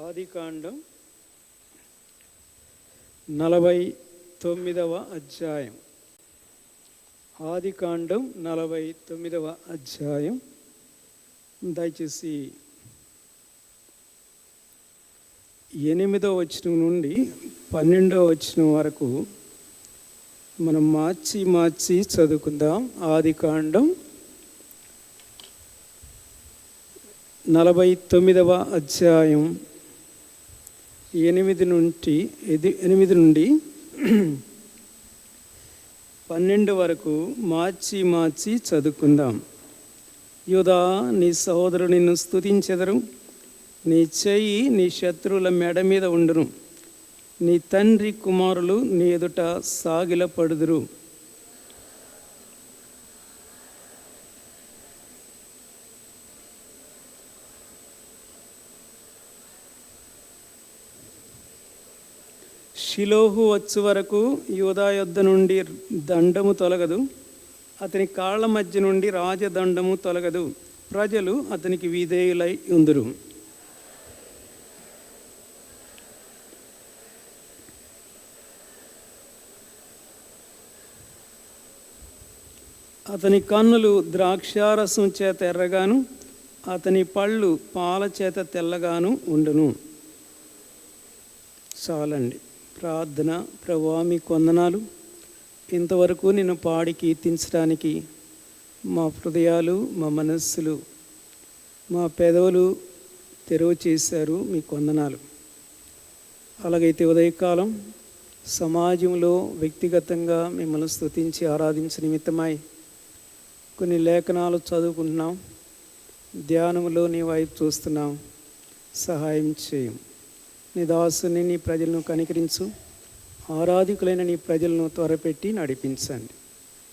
ఆదికాండం 49వ అధ్యాయం. ఆదికాండం 49వ అధ్యాయం. దయచేసి 8వ వచనం నుండి 12వ వచనం వరకు మనం మార్చి చదువుకుందాం. ఆదికాండం 49వ అధ్యాయం 8 నుండి 12 వరకు మార్చి చదువుకుందాం. యూదా, నీ సహోదరుడు నిన్ను స్తుతించెదరు. నీ చెయ్యి నీ శత్రువుల మెడ మీద ఉండును. నీ తండ్రి కుమారులు నీ ఎదుట సాగిలపడుదురు. షిలోహు వచ్చు వరకు యూదా యొద్ద నుండి దండము తొలగదు, అతని కాళ్ళ మధ్య నుండి రాజదండము తొలగదు. ప్రజలు అతనికి విధేయులై ఉందురు. అతని కన్నులు ద్రాక్షారసం చేత ఎర్రగాను, అతని పళ్ళు పాల చేత తెల్లగాను ఉండును. చాలండి. ప్రార్థన. ప్రభువా, మీకు వందనాలు. ఇంతవరకు నిన్ను పాడి కీర్తించడానికి మా హృదయాలు, మా మనస్సులు, మా పెదవులు తెరువు చేశారు. మీకు వందనాలు. అలాగైతే ఉదయకాలం సమాజంలో వ్యక్తిగతంగా మిమ్మల్ని స్తుతించి ఆరాధించే నిమిత్తమై కొన్ని లేఖనాలు చదువుకుంటున్నాం. ధ్యానంలో నీ వైపు చూస్తున్నాం. సహాయం చేయం. నీ దాసుని, నీ ప్రజలను కనికరించు. ఆరాధికులైన నీ ప్రజలను త్వరపెట్టి నడిపించండి.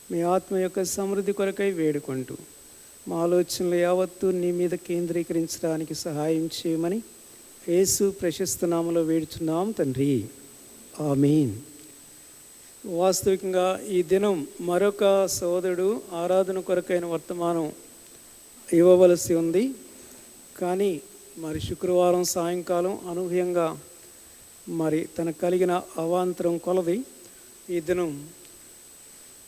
మీ ఆత్మ యొక్క సమృద్ధి కొరకై వేడుకుంటూ మా ఆలోచనలు యావత్తు నీ మీద కేంద్రీకరించడానికి సహాయం చేయమని యేసు ప్రశస్త నామములో వేడుచున్నాం తండ్రి. ఆమేన్. వాస్తవికంగా ఈ దినం మరొక సోదరుడు ఆరాధన కొరకైన వర్తమానం ఇవ్వవలసి ఉంది. కానీ మరి శుక్రవారం సాయంకాలం అనూహ్యంగా మరి తనకు కలిగిన అవాంతరం కొలది ఈ దినం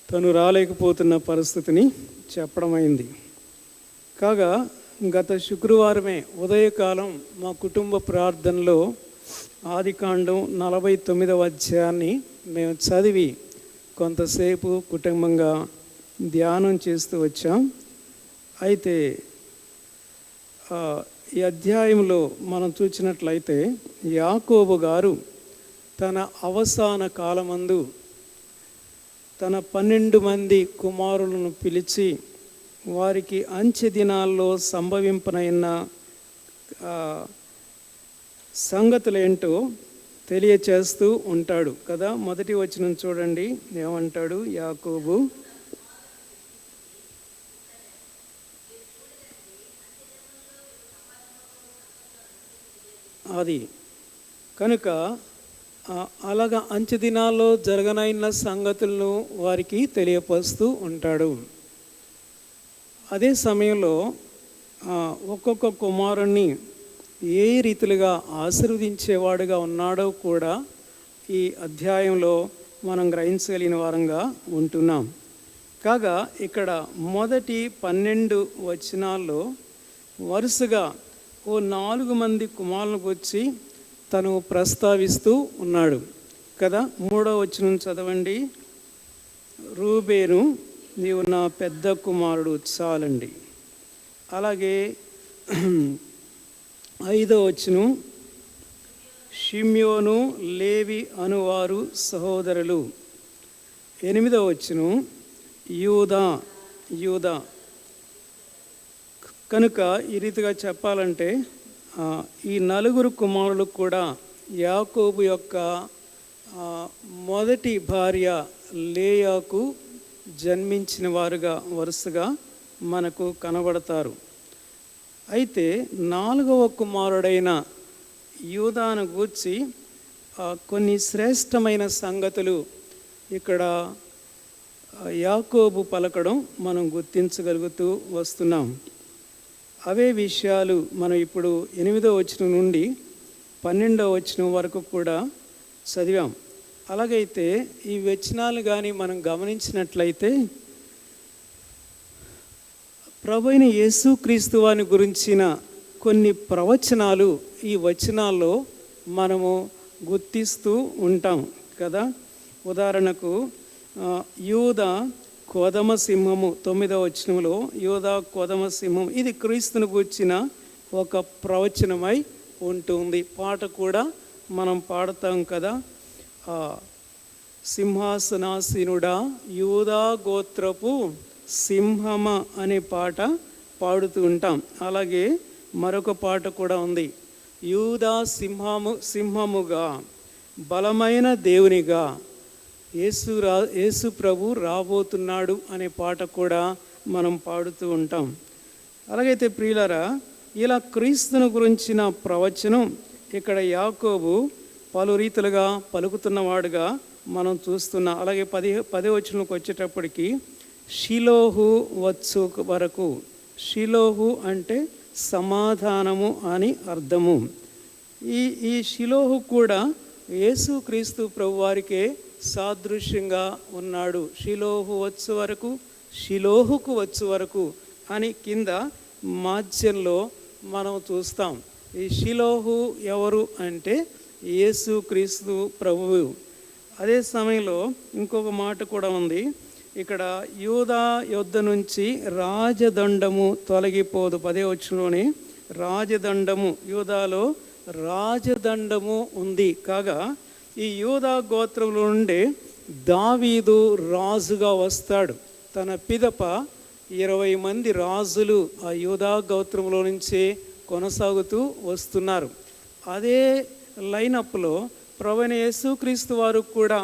తను రాలేకపోతున్న పరిస్థితిని చెప్పడమైంది. కాగా గత శుక్రవారమే ఉదయకాలం మా కుటుంబ ప్రార్థనలో ఆదికాండం 49వ అధ్యాయాన్ని మేము చదివి కొంతసేపు కుటుంబంగా ధ్యానం చేస్తూ వచ్చాం. అయితే ఈ అధ్యాయంలో మనం చూసినట్లయితే యాకోబు గారు తన అవసాన కాలమందు తన 12 మంది కుమారులను పిలిచి వారికి అంచె దినాల్లో సంభవింపనైన సంగతులేంటో తెలియచేస్తూ ఉంటాడు కదా. మొదటి వచనం చూడండి, ఏమంటాడు యాకోబు. అది కనుక అలాగా అంచె దినాల్లో జరగనైన సంగతులను వారికి తెలియపరుస్తూ ఉంటాడు. అదే సమయంలో ఒక్కొక్క కుమారుణ్ణి ఏ రీతిలుగా ఆశీర్వదించేవాడుగా ఉన్నాడో కూడా ఈ అధ్యాయంలో మనం గ్రహించగలిగిన వారంగా ఉంటున్నాం. కాగా ఇక్కడ మొదటి 12 వచనాల్లో వరుసగా 4 మంది కుమారులకు వచ్చి తను ప్రస్తావిస్తూ ఉన్నాడు కదా. 3వ వచనం చదవండి. రూబేను, నీవు నా పెద్ద కుమారుడు, చాలండి. అలాగే 5వ వచనం షిమ్యోను, లేవి అనువారు సహోదరులు. 8వ వచనం యూదా. కనుక ఈ రీతిగా చెప్పాలంటే ఈ 4 కుమారులు కూడా యాకోబు యొక్క మొదటి భార్య లేయాకు జన్మించిన వారుగా వరుసగా మనకు కనబడతారు. అయితే 4వ కుమారుడైన యూదాను గూర్చి కొన్ని శ్రేష్టమైన సంగతులు ఇక్కడ యాకోబు పలకడం మనం గుర్తించగలుగుతూ వస్తున్నాం. అవే విషయాలు మనం ఇప్పుడు 8వ వచనం నుండి 12వ వచనం వరకు కూడా చదివాం. అలాగైతే ఈ వచనాలు కానీ మనం గమనించినట్లయితే ప్రభువైన యేసుక్రీస్తు వారిని గురించిన కొన్ని ప్రవచనాలు ఈ వచనాల్లో మనము గుర్తిస్తూ ఉంటాం కదా. ఉదాహరణకు యూదా కోదమ సింహము 9వ వచనంలో యూదా కోదమ సింహం, ఇది క్రీస్తును గూర్చిన ఒక ప్రవచనమై ఉంటుంది. పాట కూడా మనం పాడతాం కదా, సింహాసనాసీనుడా యూదా గోత్రపు సింహమ అనే పాట పాడుతూ ఉంటాం. అలాగే మరొక పాట కూడా ఉంది, యూదా సింహముగా బలమైన దేవునిగా యేసు ప్రభు రాబోతున్నాడు అనే పాట కూడా మనం పాడుతూ ఉంటాం. అలాగైతే ప్రియులారా, ఇలా క్రీస్తును గురించిన ప్రవచనం ఇక్కడ యాకోబు పలు రీతులుగా పలుకుతున్నవాడుగా మనం చూస్తున్నాం. అలాగే 10వ వచనంలోకి వచ్చేటప్పటికి షిలోహు వచ్చు వరకు, షిలోహు అంటే సమాధానము అని అర్థము. ఈ షిలోహు కూడా యేసుక్రీస్తు ప్రభువారికే సాదృశ్యంగా ఉన్నాడు. షిలోహు వచ్చు వరకు, షిలోహుకు వచ్చు వరకు అని కింద మాధ్యంలో మనం చూస్తాం. ఈ షిలోహు ఎవరు అంటే యేసుక్రీస్తు ప్రభువు. అదే సమయంలో ఇంకొక మాట కూడా ఉంది, ఇక్కడ యూదా యొద్ద నుంచి రాజదండము తొలగిపోదు. 10వ వచనంలోని రాజదండము, యూదాలో రాజదండము ఉంది. కాగా ఈ యూదా గోత్రంలో నుండి దావీదు రాజుగా వస్తాడు. తన పిదప 20 మంది రాజులు ఆ యూదా గోత్రంలో నుంచే కొనసాగుతూ వస్తున్నారు. అదే లైనప్లో ప్రభువైన యేసుక్రీస్తు వారు కూడా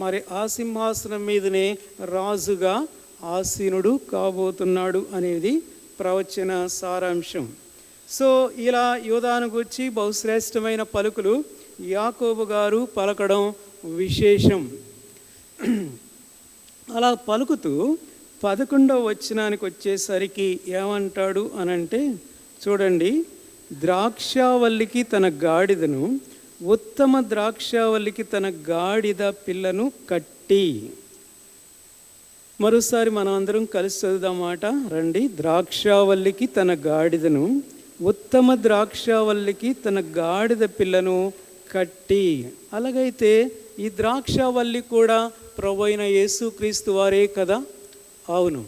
మరి ఆ సింహాసనం మీదనే రాజుగా ఆసీనుడు కాబోతున్నాడు అనేది ప్రవచన సారాంశం. సో ఇలా యూదాను గురించి బహుశ్రేష్టమైన పలుకులు యాకోబు గారు పలకడం విశేషం. అలా పలుకుతూ 11వ వచనానికి వచ్చేసరికి ఏమంటాడు అనంటే, చూడండి, ద్రాక్షావల్లికి తన గాడిదను, ఉత్తమ ద్రాక్షావల్లికి తన గాడిద పిల్లను కట్టి. మరోసారి మనం అందరం కలిసి చదువుదామాట, రండి. ద్రాక్షావల్లికి తన గాడిదను, ఉత్తమ ద్రాక్షావల్లికి తన గాడిద పిల్లను కట్టి. అలాగైతే ఈ ద్రాక్షావల్లి కూడా ప్రభువైన యేసుక్రీస్తు వారే కదా. అవును.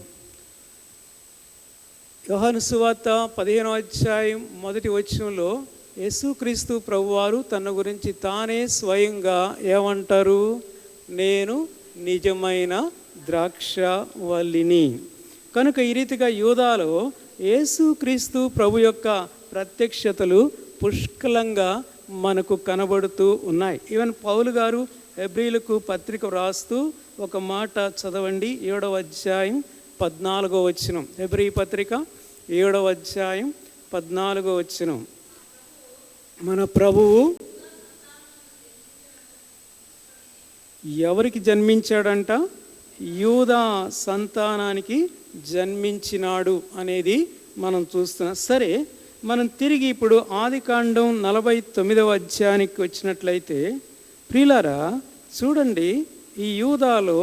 యోహాను సువార్త 15వ అధ్యాయం 1వ వచనంలో యేసుక్రీస్తు ప్రభువారు తన గురించి తానే స్వయంగా ఏమంటారు, నేను నిజమైన ద్రాక్షవల్లిని. కనుక ఈ రీతిగా యూదాలో యేసుక్రీస్తు ప్రభు యొక్క ప్రత్యక్షతలు పుష్కలంగా మనకు కనబడుతూ ఉన్నాయి. ఈవెన్ పౌలు గారు హెబ్రీలకు పత్రిక వ్రాస్తూ ఒక మాట చదవండి, 7వ అధ్యాయం 14వ వచనం. హెబ్రీ పత్రిక 7వ అధ్యాయం 14వ వచనం. మన ప్రభువు ఎవరికి జన్మించాడంట? యూదా సంతానానికి జన్మించినాడు అనేది మనం చూస్తున్నాం. సరే, మనం తిరిగి ఇప్పుడు ఆదికాండం 49వ అధ్యాయానికి వచ్చినట్లయితే ప్రియులారా, చూడండి, ఈ యూదాలో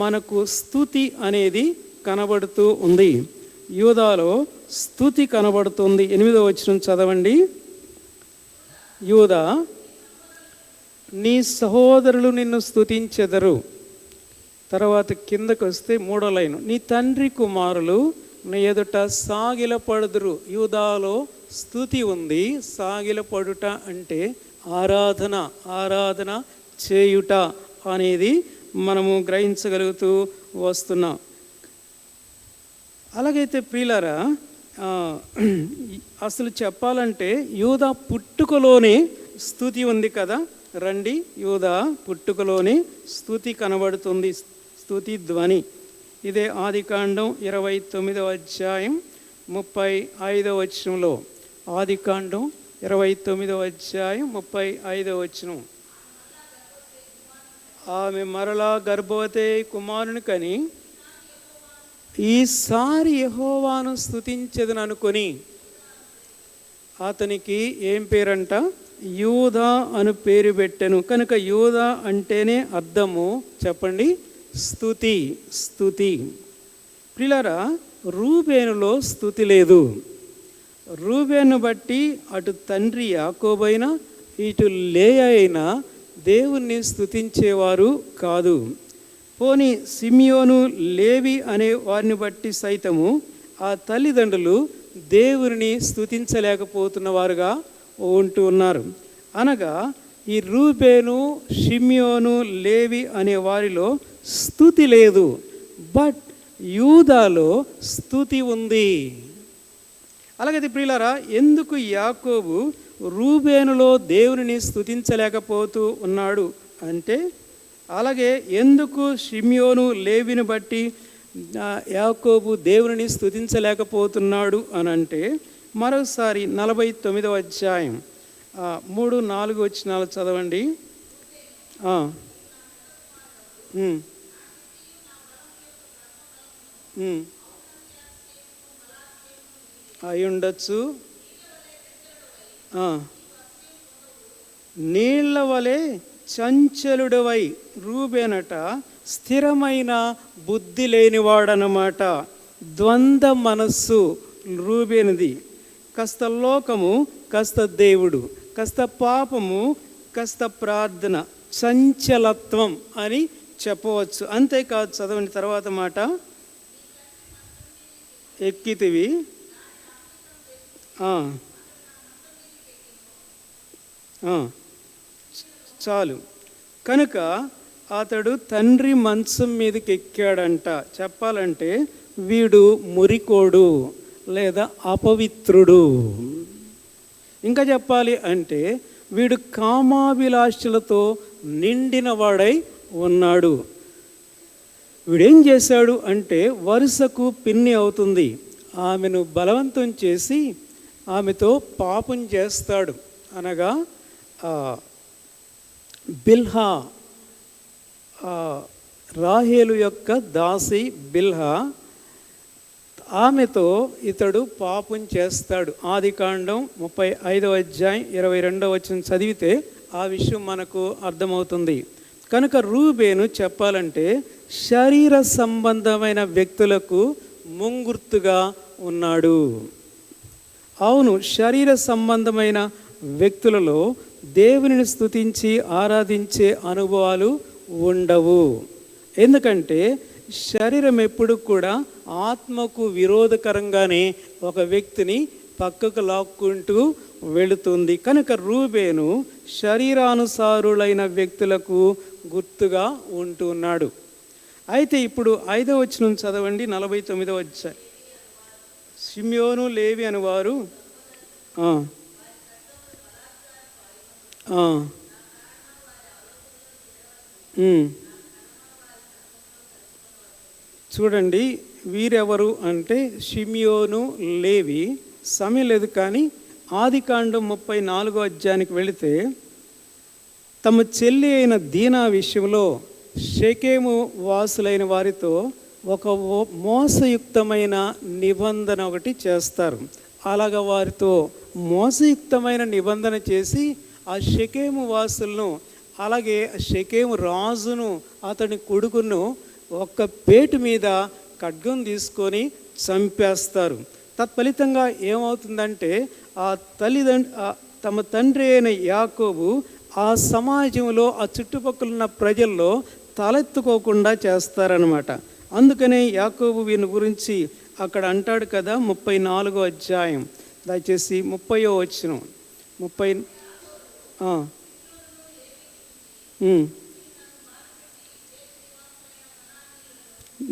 మనకు స్తుతి అనేది కనబడుతూ ఉంది. యూదాలో స్తుతి కనబడుతుంది. 8వ వచనం చదవండి. యూదా, నీ సహోదరులు నిన్ను స్తుతించెదరు. తర్వాత కిందకు వస్తే 3వ లైను, నీ తండ్రి కుమారులు నీ ఎదుట సాగిలపడుదురు. యూదాలో స్తుతి ఉంది. సాగిలపడుట అంటే ఆరాధన చేయుట అనేది మనము గ్రహించగలుగుతూ వస్తున్నాం. అలాగైతే ప్రియులారా, అసలు చెప్పాలంటే యూదా పుట్టుకలోనే స్తుతి ఉంది కదా. రండి, యూదా పుట్టుకలోనే స్తుతి కనబడుతుంది, స్తుతి ధ్వని. ఇదే ఆదికాండం 29వ అధ్యాయం 35వ వచనంలో. ఆదికాండం 29వ అధ్యాయం 35వ వచనం. ఆమె మరలా గర్భవతి కుమారుని కని ఈసారి యెహోవాను స్తుతించెదను అనుకొని అతనికి ఏం పేరంట? యూదా అను పేరు పెట్టెను. కనుక యూదా అంటేనే అర్థము చెప్పండి, స్తుతి. స్తుతి. ప్రియులారా, రూబేనులో స్తుతి లేదు. రూబేను బట్టి అటు తండ్రి యాకోబైనా ఇటు లేయా అయినా దేవుణ్ణి స్తుతించేవారు కాదు. పోని సిమియోను, లేవి అనే వారిని బట్టి సైతము ఆ తల్లిదండ్రులు దేవుని స్తుతించలేకపోతున్న వారుగా ఉంటూ ఉన్నారు. అనగా ఈ రూబేను, షిమ్యోను, లేవి అనే వారిలో స్తుతి లేదు, బట్ యూదాలో స్తుతి ఉంది. అలాగైతే ప్రియులారా, ఎందుకు యాకోబు రూబేనులో దేవుని స్తుతించలేకపోతూ ఉన్నాడు అంటే, అలాగే ఎందుకు షిమ్యోను, లేవిని బట్టి యాకోబు దేవుని స్తుతించలేకపోతున్నాడు అని అంటే, మరోసారి 49వ అధ్యాయం 3-4 వచనాలు చదవండి. అయి ఉండొచ్చు. నీళ్ల వలె చంచలుడవై, రూబేనట స్థిరమైన బుద్ధి లేనివాడనమాట. ద్వంద్వ మనస్సు రూబేనిది. కాస్త లోకము, కాస్త దేవుడు, కాస్త పాపము, కాస్త ప్రార్థన, చంచలత్వం అని చెప్పవచ్చు. అంతేకాదు, చదవండి తర్వాత మాట, ఎక్కితివి చాలు. కనుక అతడు తండ్రి మంచం మీదకి ఎక్కాడంట. చెప్పాలంటే వీడు మురికోడు లేదా అపవిత్రుడు. ఇంకా చెప్పాలి అంటే వీడు కామాభిలాషలతో నిండిన వాడై ఉన్నాడు. వీడేం చేశాడు అంటే వరుసకు పిన్ని అవుతుంది, ఆమెను బలవంతం చేసి ఆమెతో పాపం చేస్తాడు. అనగా బిల్హా, రాహేలు యొక్క దాసి బిల్హా, ఆమెతో ఇతడు పాపం చేస్తాడు. ఆదికాండం 35వ అధ్యాయం 22వ వచనం చదివితే ఆ విషయం మనకు అర్థమవుతుంది. కనుక రూబేను చెప్పాలంటే శరీర సంబంధమైన వ్యక్తులకు ముంగుర్తుగా ఉన్నాడు. అవును, శరీర సంబంధమైన వ్యక్తులలో దేవునిని స్తుతించి ఆరాధించే అనుభవాలు ఉండవు. ఎందుకంటే శరీరం ఎప్పుడు కూడా ఆత్మకు విరోధకరంగానే ఒక వ్యక్తిని పక్కకు లాక్కుంటూ వెళుతుంది. కనుక రూబేను శరీరానుసారులైన వ్యక్తులకు గుర్తుగా ఉంటున్నాడు. అయితే ఇప్పుడు 5వ వచనం చదవండి, 49వ అధ్యాయం. షిమ్యోను, లేవి అని వారు చూడండి, వీరెవరు అంటే షిమ్యోను, లేవి. సమయం లేదు కానీ ఆదికాండం 34వ అధ్యాయానికి వెళితే తమ చెల్లి అయిన దీనా విషయంలో షెకెము వాసులైన వారితో ఒక మోసయుక్తమైన నిబంధన ఒకటి చేస్తారు. అలాగ వారితో మోసయుక్తమైన నిబంధన చేసి ఆ షెకెము వాసులను, అలాగే షెకెము రాజును, అతని కొడుకును ఒక్క పేటు మీద ఖడ్గం తీసుకొని చంపేస్తారు. తత్ఫలితంగా ఏమవుతుందంటే ఆ తమ తండ్రి అయిన యాకోబు ఆ సమాజంలో, ఆ చుట్టుపక్కల ఉన్న ప్రజల్లో తలెత్తుకోకుండా చేస్తారనమాట. అందుకనే యాకోబు వీని గురించి అక్కడ అంటాడు కదా, 34వ అధ్యాయం, దయచేసి 30వ వచనం.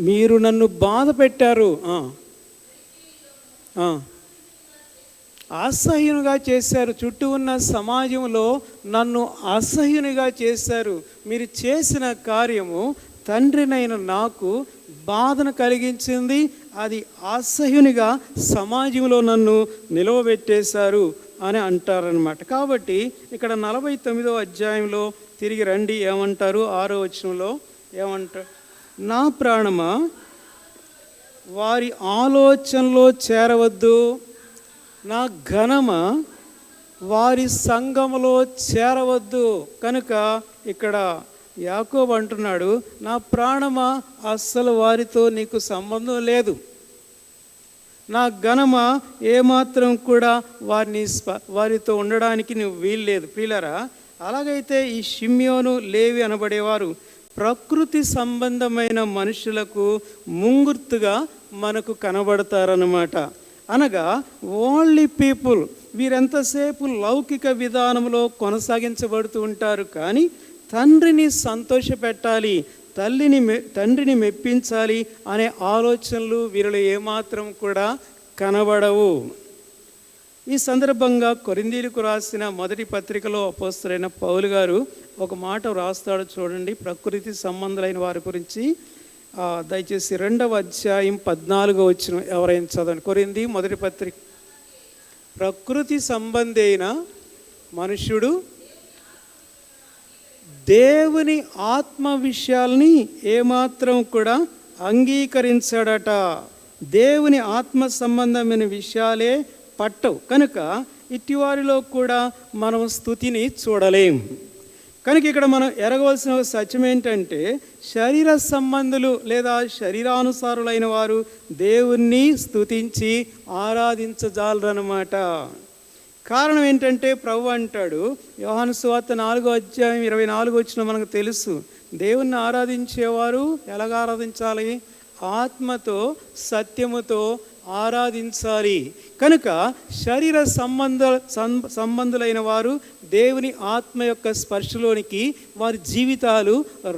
మీరు నన్ను బాధ పెట్టారు, అసహ్యునిగా చేశారు, చుట్టూ ఉన్న సమాజంలో నన్ను అసహ్యునిగా చేశారు. మీరు చేసిన కార్యము తండ్రినైన నాకు బాధను కలిగించింది, అది అసహ్యునిగా సమాజంలో నన్ను నిలవబెట్టేశారు అని అంటారనమాట. కాబట్టి ఇక్కడ 49వ అధ్యాయంలో తిరిగి రండి, ఏమంటారు? 6వ వచనంలో ఏమంటారు? నా ప్రాణమా, వారి ఆలోచనలో చేరవద్దు, నా ఘనమా, వారి సంఘములో చేరవద్దు. కనుక ఇక్కడ యాకోబు అంటున్నాడు, నా ప్రాణమా అస్సలు వారితో నీకు సంబంధం లేదు, నా ఘనమా ఏమాత్రం కూడా వారితో ఉండడానికి నువ్వు వీల్లేదు. ప్రియులారా, అలాగైతే ఈ షిమ్యోను లేవి అనబడేవారు ప్రకృతి సంబంధమైన మనుషులకు ముంగుర్తుగా మనకు కనబడతారన్నమాట. అనగా ఓన్లీ పీపుల్, వీరెంతసేపు లౌకిక విధానంలో కొనసాగించబడుతూ ఉంటారు, కానీ తండ్రిని సంతోషపెట్టాలి, తండ్రిని మెప్పించాలి అనే ఆలోచనలు వీరిలో ఏమాత్రం కూడా కనబడవు. ఈ సందర్భంగా కొరింథీయులకు రాసిన మొదటి పత్రికలో అపోస్తలుడైన పౌలు గారు ఒక మాట రాస్తాడు చూడండి, ప్రకృతి సంబంధులైన వారి గురించి. దయచేసి 2వ అధ్యాయం 14వ వచనం ఎవరైనా చదవండి. కొరింథీ మొదటి పత్రిక. ప్రకృతి సంబంధి అయిన మనుష్యుడు దేవుని ఆత్మ విషయాల్ని ఏమాత్రం కూడా అంగీకరించాడట. దేవుని ఆత్మ సంబంధమైన విషయాలే పట్టవు. కనుక ఇటివారిలో కూడా మనం స్తుతిని చూడలేం. కనుక ఇక్కడ మనం ఎరగవలసిన సత్యం ఏంటంటే, శరీర సంబంధులు లేదా శరీరానుసారులైన వారు దేవుణ్ణి స్తుతించి ఆరాధించజాలరన్నమాట. కారణం ఏంటంటే, ప్రభు అంటాడు యోహాను సువార్త 4వ అధ్యాయం 24వ వచనం మనకు తెలుసు, దేవుణ్ణి ఆరాధించేవారు ఎలాగ ఆరాధించాలి? ఆత్మతో సత్యముతో ఆరాధించాలి. కనుక శరీర సంబంధులైన వారు దేవుని ఆత్మ యొక్క స్పర్శలోనికి వారి జీవితాలు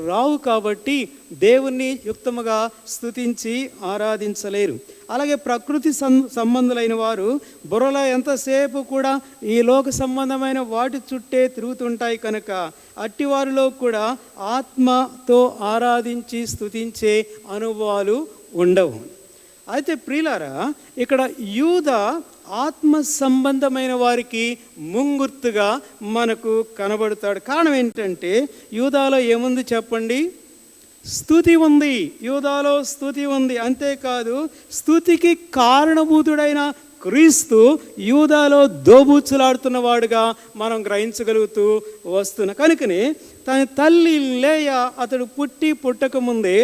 రావు, కాబట్టి దేవుణ్ణి యుక్తముగా స్తుతించి ఆరాధించలేరు. అలాగే ప్రకృతి సంబంధులైన వారు బుర్రలో ఎంతసేపు కూడా ఈ లోక సంబంధమైన వాటి చుట్టే తిరుగుతుంటాయి. కనుక అట్టివారిలో కూడా ఆత్మతో ఆరాధించి స్తుతించే అనుభవాలు ఉండవు. అయితే ప్రియులారా, ఇక్కడ యూద ఆత్మ సంబంధమైన వారికి ముంగుర్తుగా మనకు కనబడతాడు. కారణం ఏంటంటే, యూదాలో ఏముంది చెప్పండి? స్తుతి ఉంది. యూదాలో స్తుతి ఉంది. అంతేకాదు, స్తుతికి కారణభూతుడైన క్రీస్తు యూదాలో దోబూచులాడుతున్నవాడుగా మనం గ్రహించగలుగుతూ వస్తున్నాం. కనుకనే తన తల్లి లేయా అతడు పుట్టక ముందే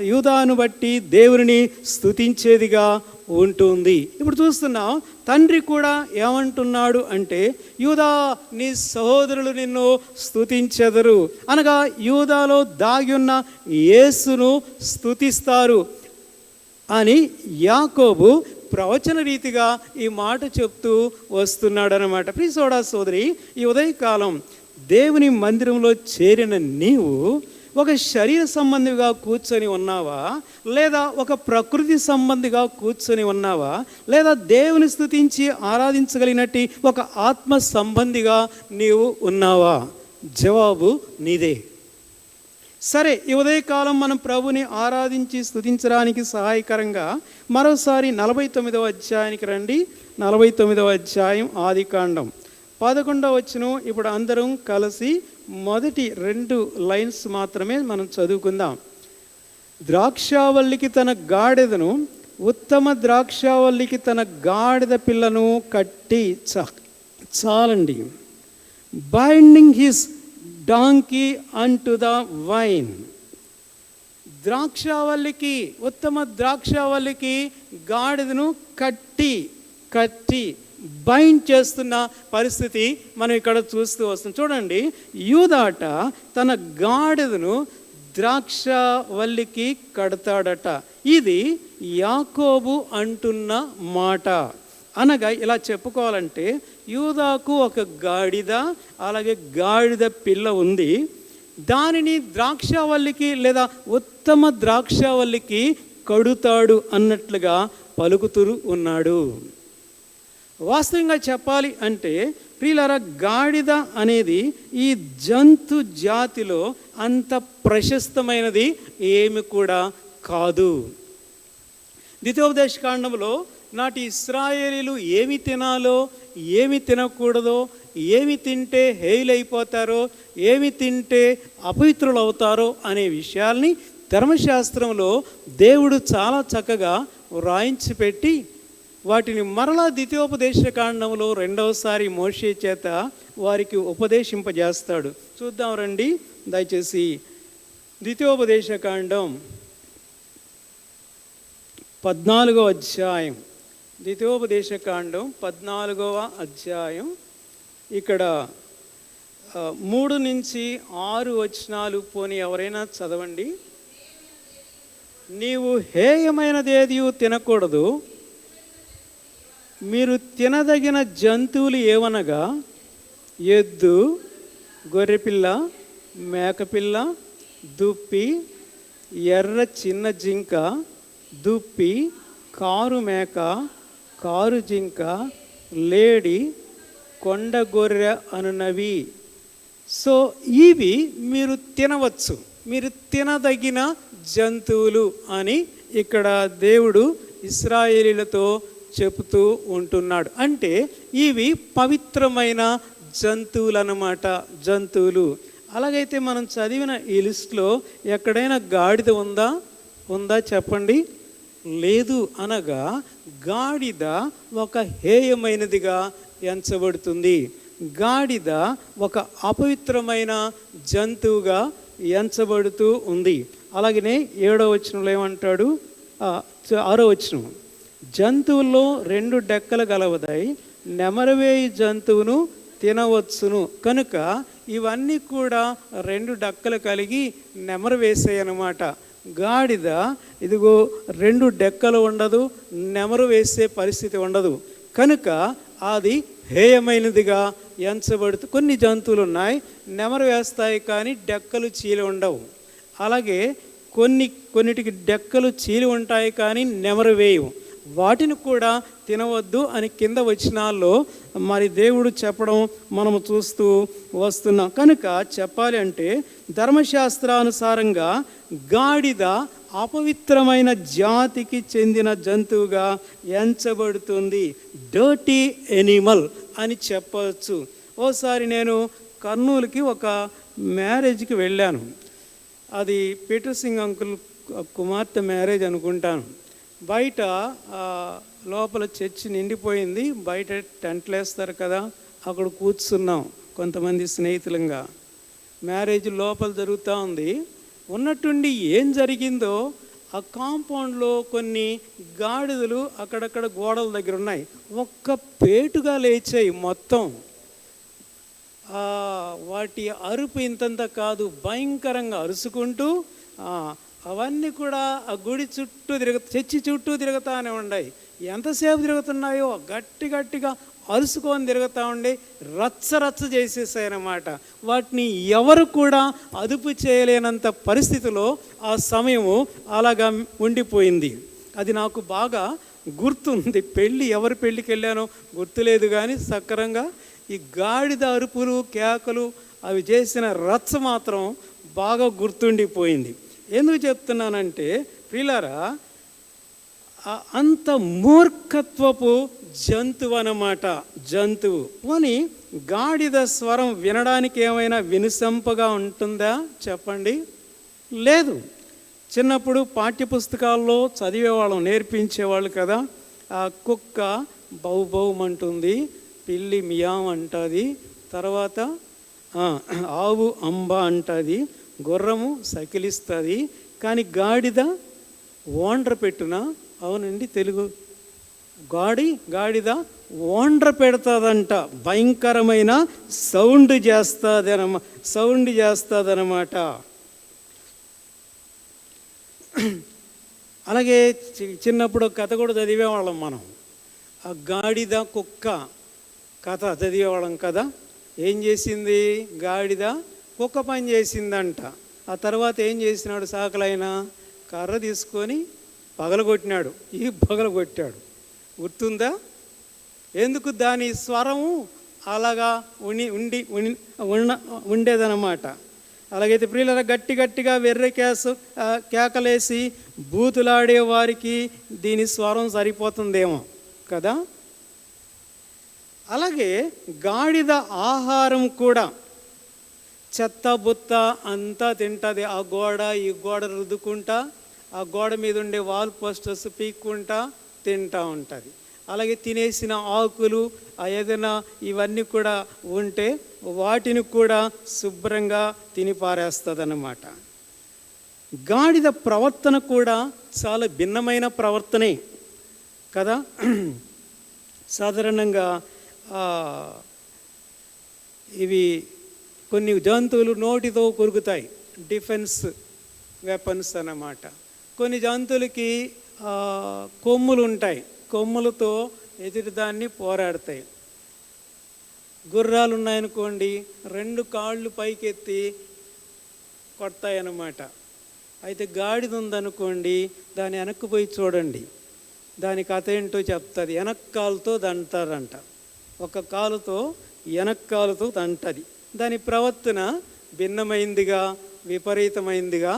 యూదాను బట్టి దేవుని స్తుతించేదిగా ఉంటుంది. ఇప్పుడు చూస్తున్నాం, తండ్రి కూడా ఏమంటున్నాడు అంటే, యూదా నీ సహోదరులు నిన్ను స్తుతించెదరు, అనగా యూదాలో దాగి ఉన్న యేసును స్తుతిస్తారు అని యాకోబు ప్రవచన రీతిగా ఈ మాట చెప్తూ వస్తున్నాడు అన్నమాట. ప్రియ సోదరా సోదరి, ఈ ఉదయకాలం దేవుని మందిరంలో చేరిన నీవు ఒక శరీర సంబంధిగా కూర్చొని ఉన్నావా, లేదా ఒక ప్రకృతి సంబంధిగా కూర్చొని ఉన్నావా, లేదా దేవుని స్తుతించి ఆరాధించగలిగినట్టు ఒక ఆత్మ సంబంధిగా నీవు ఉన్నావా? జవాబు నీదే. సరే, ఈ ఉదయకాలం మనం ప్రభుని ఆరాధించి స్తుతించడానికి సహాయకరంగా మరోసారి 49వ అధ్యాయానికి రండి. 49వ అధ్యాయం ఆదికాండం 11వ వచనం. ఇప్పుడు అందరం కలిసి మొదటి 2 లైన్స్ మాత్రమే మనం చదువుకుందాం. ద్రాక్షావల్లికి తన గాడిదను, ఉత్తమ ద్రాక్షావల్లికి తన గాడిద పిల్లను కట్టి చాలండి. Binding his donkey unto the wine. ద్రాక్షావల్లికి, ఉత్తమ ద్రాక్షావల్లికి గాడిదను కట్టి బైండ్ చేస్తున్న పరిస్థితి మనం ఇక్కడ చూస్తూ వస్తాం. చూడండి, యూదాట తన గాడిదను ద్రాక్షవల్లికి కడతాడట. ఇది యాకోబు అంటున్న మాట. అనగా ఇలా చెప్పుకోవాలంటే, యూదాకు ఒక గాడిద, అలాగే గాడిద పిల్ల ఉంది. దానిని ద్రాక్షవల్లికి లేదా ఉత్తమ ద్రాక్షవల్లికి కడుతాడు అన్నట్లుగా పలుకుతూ ఉన్నాడు. వాస్తవంగా చెప్పాలి అంటే ప్రియులారా, గాడిద అనేది ఈ జంతు జాతిలో అంత ప్రశస్తమైనది ఏమి కూడా కాదు. ద్వితీయోపదేశకాండంలో నాటి ఇశ్రాయేలీలు ఏమి తినాలో, ఏమి తినకూడదో, ఏమి తింటే హేయులైపోతారో, ఏమి తింటే అపవిత్రులు అవుతారో అనే విషయాల్ని ధర్మశాస్త్రంలో దేవుడు చాలా చక్కగా వ్రాయించి పెట్టి వాటిని మరలా ద్వితీయోపదేశ కాండంలో రెండవసారి మోషే చేత వారికి ఉపదేశింపజేస్తాడు. చూద్దాం రండి దయచేసి. ద్వితీయోపదేశ కాండం 14వ అధ్యాయం. ద్వితీయోపదేశ కాండం 14వ అధ్యాయం. ఇక్కడ 3 నుంచి 6 వచనాలు పోని ఎవరైనా చదవండి. నీవు హేయమైనదేది తినకూడదు, మీరు తినదగిన జంతువులు ఏవనగా ఎద్దు, గొర్రెపిల్ల, మేకపిల్ల, దుప్పి, ఎర్ర చిన్న జింక, దుప్పి, కారు మేక, కారు జింక, లేడి, కొండ గొర్రె అనునవి. సో ఇవి మీరు తినవచ్చు, మీరు తినదగిన జంతువులు అని ఇక్కడ దేవుడు ఇశ్రాయేలీలతో చెబుతూ ఉంటున్నాడు. అంటే ఇవి పవిత్రమైన జంతువులు అన్నమాట, జంతువులు. అలాగైతే మనం చదివిన ఈ లిస్టులో ఎక్కడైనా గాడిద ఉందా చెప్పండి? లేదు. అనగా గాడిద ఒక హేయమైనదిగా ఎంచబడుతుంది. గాడిద ఒక అపవిత్రమైన జంతువుగా ఎంచబడుతూ ఉంది. అలాగనే 7వ వచనంలో ఏమంటాడు? 6వ వచనం, జంతువుల్లో 2 డెక్కలు గలవదాయి, నెమరవేయి జంతువును తినవచ్చును. కనుక ఇవన్నీ కూడా 2 డెక్కలు కలిగి నెమరు వేసాయి అన్నమాట. గాడిద ఇదిగో 2 డెక్కలు ఉండదు, నెమరు వేసే పరిస్థితి ఉండదు. కనుక అది హేయమైనదిగా ఎంచబడుతూ, కొన్ని జంతువులు ఉన్నాయి నెమరు వేస్తాయి కానీ డెక్కలు చీలి ఉండవు. అలాగే కొన్నిటికి డెక్కలు చీలి ఉంటాయి కానీ నెమరు వేయవు. వాటిని కూడా తినవద్దు అని కింద వచనాల్లో మరి దేవుడు చెప్పడం మనము చూస్తూ వస్తున్నాం. కనుక చెప్పాలి అంటే ధర్మశాస్త్రానుసారంగా గాడిద అపవిత్రమైన జాతికి చెందిన జంతువుగా ఎంచబడుతుంది. డర్టీ ఎనిమల్ అని చెప్పవచ్చు. ఓసారి నేను కర్నూలుకి ఒక మ్యారేజ్కి వెళ్ళాను. అది పీటర్ సింగ్ అంకుల్ కుమార్తె మ్యారేజ్ అనుకుంటాను. బయట లోపల చర్చి నిండిపోయింది, బయట టెంట్లు వేస్తారు కదా, అక్కడ కూర్చున్నాం కొంతమంది స్నేహితులంగా. మ్యారేజ్ లోపల జరుగుతూ ఉంది. ఉన్నట్టుండి ఏం జరిగిందో ఆ కాంపౌండ్లో కొన్ని గాడిదలు అక్కడక్కడ గోడల దగ్గర ఉన్నాయి. ఒక్క పేటుగా లేచాయి మొత్తం. వాటి అరుపు ఇంతంత కాదు, భయంకరంగా అరుచుకుంటూ అవన్నీ కూడా ఆ గుడి చుట్టూ చర్చి చుట్టూ తిరుగుతానే ఉన్నాయి. ఎంతసేపు తిరుగుతున్నాయో గట్టిగా అరుచుకొని తిరుగుతూ ఉండి రచ్చ చేసేసాయన్నమాట. వాటిని ఎవరు కూడా అదుపు చేయలేనంత పరిస్థితిలో ఆ సమయము అలాగా ఉండిపోయింది. అది నాకు బాగా గుర్తుంది. ఎవరి పెళ్ళికి వెళ్ళానో గుర్తులేదు కానీ సక్రంగా ఈ గాడిద అరుపులు, కేకలు, అవి చేసిన రచ్చ మాత్రం బాగా గుర్తుండిపోయింది. ఎందుకు చెప్తున్నానంటే ప్రియులారా, అంత మూర్ఖత్వపు జంతువు అన్నమాట, జంతువు. పోనీ గాడిద స్వరం వినడానికి ఏమైనా వినసంపగా ఉంటుందా చెప్పండి? లేదు. చిన్నప్పుడు పాఠ్యపుస్తకాల్లో చదివేవాళ్ళం, నేర్పించేవాళ్ళు కదా. ఆ కుక్క బౌబౌమంటుంది, పిల్లి మియాం అంటుంది, తర్వాత ఆవు అంబ అంటుంది, గుర్రము సకిలిస్తుంది, కానీ గాడిద ఓండ్ర పెట్టున. అవునండి, తెలుగు గాడిద ఓండ్ర పెడుతుందంట, భయంకరమైన సౌండ్ చేస్తుందన్నమాట. అలాగే చిన్నప్పుడు కథ కూడా చదివేవాళ్ళం మనం. ఆ గాడిద కుక్క కథ చదివేవాళ్ళం కదా. ఏం చేసింది గాడిద? కుక్క పని చేసిందంట. ఆ తర్వాత ఏం చేసినాడు? సాకలైన కర్ర తీసుకొని పగలగొట్టినాడు. పగలగొట్టాడు. గుర్తుందా? ఎందుకు? దాని స్వరము అలాగా ఉండేదన్నమాట. అలాగైతే ప్రియుల గట్టిగా వెర్రె కేకలేసి బూతులాడే వారికి దీని స్వరం సరిపోతుందేమో కదా. అలాగే గాడిద ఆహారం కూడా చెత్త బుత్త అంతా తింటుంది. ఆ గోడ ఈ గోడ రుద్దుకుంటా, ఆ గోడ మీద ఉండే వాల్ పోస్టర్స్ పీక్కుంటా తింటూ ఉంటుంది. అలాగే తినేసిన ఆకులు ఏదైనా ఇవన్నీ కూడా ఉంటే వాటిని కూడా శుభ్రంగా తిని పారేస్తుంది అన్నమాట. గాడిద ప్రవర్తన కూడా చాలా భిన్నమైన ప్రవర్తనే కదా. సాధారణంగా ఇవి కొన్ని జంతువులు నోటితో కొరుకుతాయి, డిఫెన్స్ వెపన్స్ అన్నమాట. కొన్ని జంతువులకి కొమ్ములు ఉంటాయి, కొమ్ములతో ఎదుటిదాన్ని పోరాడతాయి. గుర్రాలు ఉన్నాయనుకోండి, 2 కాళ్ళు పైకెత్తి కొడతాయి అన్నమాట. అయితే గాడిద ఉందనుకోండి, దాని వెనక్కి పోయి చూడండి, దాని కథ ఏంటో చెప్తుంది. వెనక్కాలతో దంటారంట, ఒక కాలుతో వెనక్కాలతో దంటది. దాని ప్రవర్తన భిన్నమైందిగా, విపరీతమైందిగా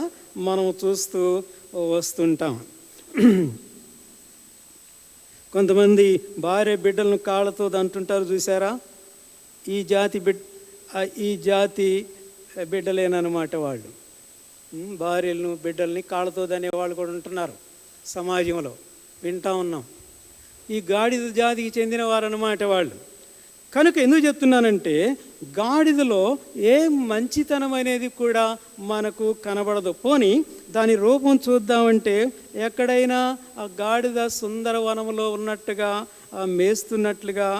మనం చూస్తూ వస్తుంటాం. కొంతమంది భార్య బిడ్డలను కాళ్ళతో దంటుంటారు, చూసారా? ఈ జాతి బిడ్డలేనమాట వాళ్ళు. భార్యలను బిడ్డల్ని కాళ్ళతో దనే వాళ్ళు కూడా ఉంటున్నారు సమాజంలో, వింటా ఉన్నాం. ఈ గాడిద జాతికి చెందిన వారు అన్నమాట వాళ్ళు. కనుక ఎందుకు చెప్తున్నానంటే, గాడిదలో ఏ మంచితనం అనేది కూడా మనకు కనబడదు. పోనీ దాని రూపం చూద్దామంటే, ఎక్కడైనా ఆ గాడిద సుందరవనంలో ఉన్నట్టుగా, మేస్తున్నట్లుగా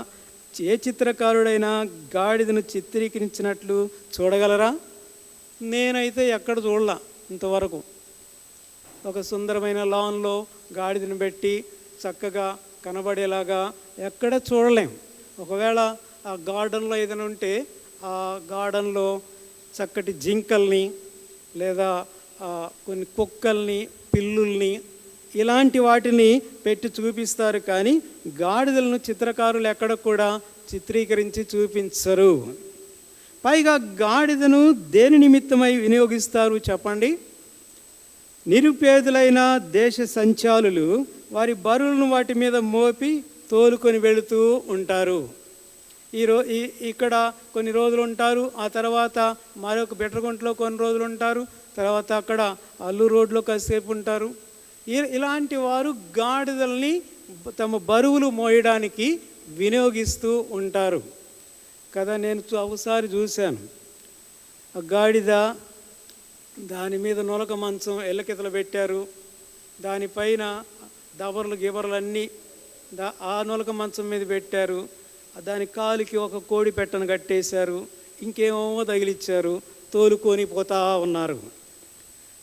ఏ చిత్రకారుడైనా గాడిదను చిత్రీకరించినట్లు చూడగలరా? నేనైతే ఎక్కడ చూడలా ఇంతవరకు. ఒక సుందరమైన లాన్లో గాడిదను పెట్టి చక్కగా కనబడేలాగా ఎక్కడ చూడలేం. ఒకవేళ ఆ గార్డెన్లో ఏదైనా ఉంటే, ఆ గార్డెన్లో చక్కటి జింకల్ని లేదా కొన్ని కుక్కల్ని, పిల్లుల్ని, ఇలాంటి వాటిని పెట్టి చూపిస్తారు. కానీ గాడిదలను చిత్రకారులు ఎక్కడ కూడా చిత్రీకరించి చూపించరు. పైగా గాడిదను దేని నిమిత్తమై వినియోగిస్తారు చెప్పండి? నిరుపేదలైన దేశ సంచాలులు వారి బరువులను వాటి మీద మోపి తోలుకొని వెళుతూ ఉంటారు. ఇక్కడ కొన్ని రోజులు ఉంటారు, ఆ తర్వాత మరొక బెటర్గుంటలో కొన్ని రోజులు ఉంటారు, తర్వాత అక్కడ అల్లు రోడ్లో కాసేపు ఉంటారు. ఇలాంటి వారు గాడిదల్ని తమ బరువులు మోయడానికి వినియోగిస్తూ ఉంటారు కదా. నేను ఒకసారి చూశాను, ఆ గాడిద దాని మీద నొలక మంచం ఎల్లకితలు పెట్టారు, దానిపైన దబర్లు గిబర్లు అన్నీ ఆ నొలక మంచం మీద పెట్టారు, దాని కాలుకి ఒక కోడి పెట్టను కట్టేశారు, ఇంకేమో తగిలిచ్చారు, తోలుకొని పోతా ఉన్నారు.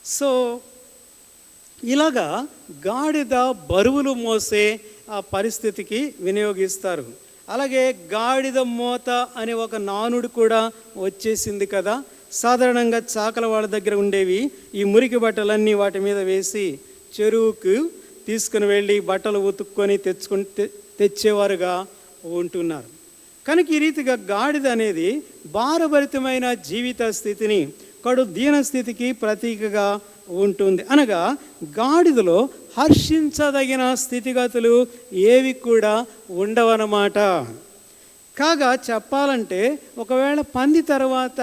సో ఇలాగా గాడిద బరువులు మోసే ఆ పరిస్థితికి వినియోగిస్తారు. అలాగే గాడిద మోత అనే ఒక నానుడు కూడా వచ్చేసింది కదా. సాధారణంగా చాకల వాళ్ళ దగ్గర ఉండేవి ఈ మురికి బట్టలన్నీ వాటి మీద వేసి చెరువుకు తీసుకుని వెళ్ళి బట్టలు ఉతుక్కొని తెచ్చేవారుగా ఉంటున్నారు. కనుక ఈ రీతిగా గాడిద అనేది భారభరితమైన జీవిత స్థితిని, కడు దీన స్థితికి ప్రతీకగా ఉంటుంది. అనగా గాడిదలో హర్షించదగిన స్థితిగతులు ఏవి కూడా ఉండవన్నమాట. కాగా చెప్పాలంటే, ఒకవేళ పంది తర్వాత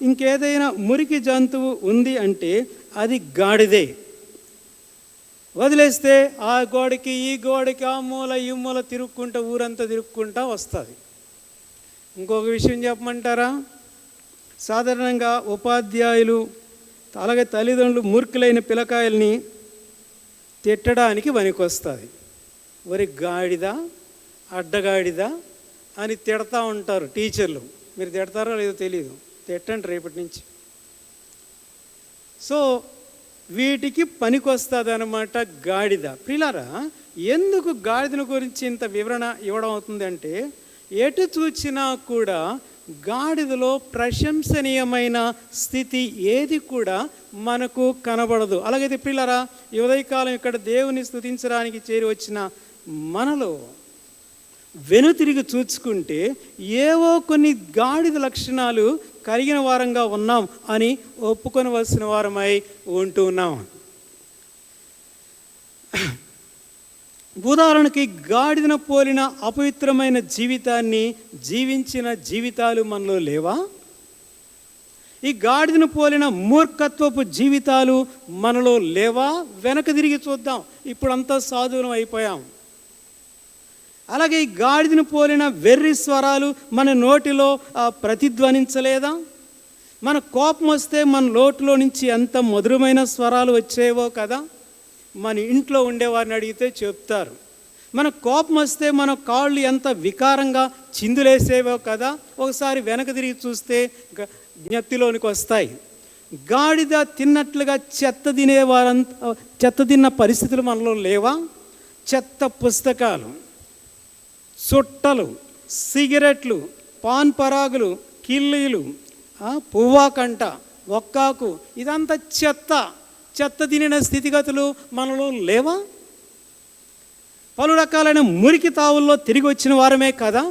ఇంకేదైనా మురికి జంతువు ఉంది అంటే అది గాడిదే. వదిలేస్తే ఆ గోడకి ఈ గోడకి ఆ మూల ఈ మూల తిరుక్కుంటా ఊరంతా తిరుక్కుంటా వస్తుంది. ఇంకొక విషయం చెప్పమంటారా? సాధారణంగా ఉపాధ్యాయులు అలాగే తల్లిదండ్రులు మూర్ఖులైన పిల్లకాయల్ని తిట్టడానికి పనికొస్తుంది. ఒరి గాడిద, అడ్డగాడిద అని తిడతా ఉంటారు టీచర్లు. మీరు తిడతారో లేదో తెలియదు, తిట్టండి రేపటి నుంచి. సో వీటికి పనికొస్తుంది అన్నమాట గాడిద. ప్రియులారా, ఎందుకు గాడిదను గురించి ఇంత వివరణ ఇవ్వడం అవుతుంది అంటే, ఎటు చూచినా కూడా గాడిదలో ప్రశంసనీయమైన స్థితి ఏది కూడా మనకు కనబడదు. అలాగైతే ప్రియులారా, ఈ ఉదయకాలం ఇక్కడ దేవుని స్తుతించడానికి చేరి వచ్చిన మనలో వెనుతిరిగి చూచుకుంటే ఏవో కొన్ని గాడిద లక్షణాలు కలిగిన వారంగా ఉన్నాం అని ఒప్పుకొనవలసిన వారమై ఉంటున్నాం. ఉదాహరణకి గాడిదను పోలిన అపవిత్రమైన జీవితాన్ని జీవించిన జీవితాలు మనలో లేవా? ఈ గాడిదను పోలిన మూర్ఖత్వపు జీవితాలు మనలో లేవా? వెనక తిరిగి చూద్దాం. ఇప్పుడంతా సాధువులం అయిపోయాం. అలాగే ఈ గాడిదను పోలిన వెర్రి స్వరాలు మన నోటిలో ప్రతిధ్వనించలేదా? మన కోపం వస్తే మన నోటిలో నుంచి ఎంత మధురమైన స్వరాలు వచ్చేవో కదా. మన ఇంట్లో ఉండేవారిని అడిగితే చెప్తారు. మన కోపం వస్తే మన కాళ్ళు ఎంత వికారంగా చిందులేసేవో కదా. ఒకసారి వెనక తిరిగి చూస్తే జ్ఞప్తిలోనికి వస్తాయి. గాడిద తిన్నట్లుగా చెత్త తిన్న పరిస్థితులు మనలో లేవా? చెత్త పుస్తకాలు, చుట్టలు, సిగరెట్లు, పాన్ పరాగులు, కిల్లీలు, పువ్వాకంట, ఒక్కాకు, ఇదంతా చెత్త తినిన స్థితిగతులు మనలో లేవా? పలు రకాలైన మురికి తావుల్లో తిరిగి వచ్చిన వారమే కదా.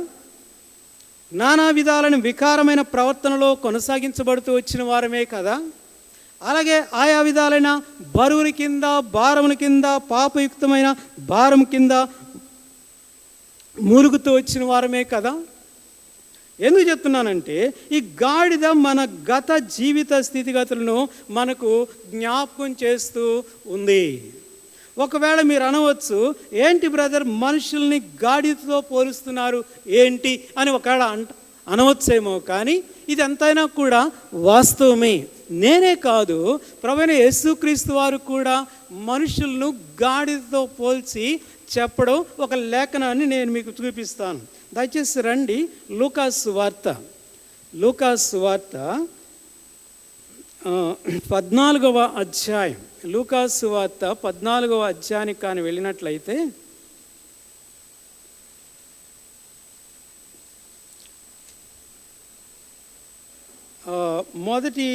నానా విధాలైన వికారమైన ప్రవర్తనలో కొనసాగించబడుతూ వచ్చిన వారమే కదా. అలాగే ఆయా విధాలైన బరువుల కింద, భారముల కింద, పాపయుక్తమైన భారం కింద మూలుగుతూ వచ్చిన వారమే కదా. ఎందుకు చెప్తున్నానంటే ఈ గాడిద మన గత జీవిత స్థితిగతులను మనకు జ్ఞాపకం చేస్తూ ఉంది. ఒకవేళ మీరు అనవచ్చు, ఏంటి బ్రదర్ మనుషుల్ని గాడిదతో పోలుస్తున్నారు ఏంటి అని ఒకవేళ అనవచ్చేమో, కానీ ఇది ఎంతైనా కూడా వాస్తవమే. నేనే కాదు, ప్రభువైన యేసుక్రీస్తు వారు కూడా మనుషులను గాడిదతో పోల్చి చెప్పడం ఒక లేఖనాన్ని నేను మీకు చూపిస్తాను. దయచేసి రండి, లూకాసు వార్త 14వ అధ్యాయం. లూకాసు వార్త 14వ అధ్యాయానికి కానీ వెళ్ళినట్లయితే మొదటి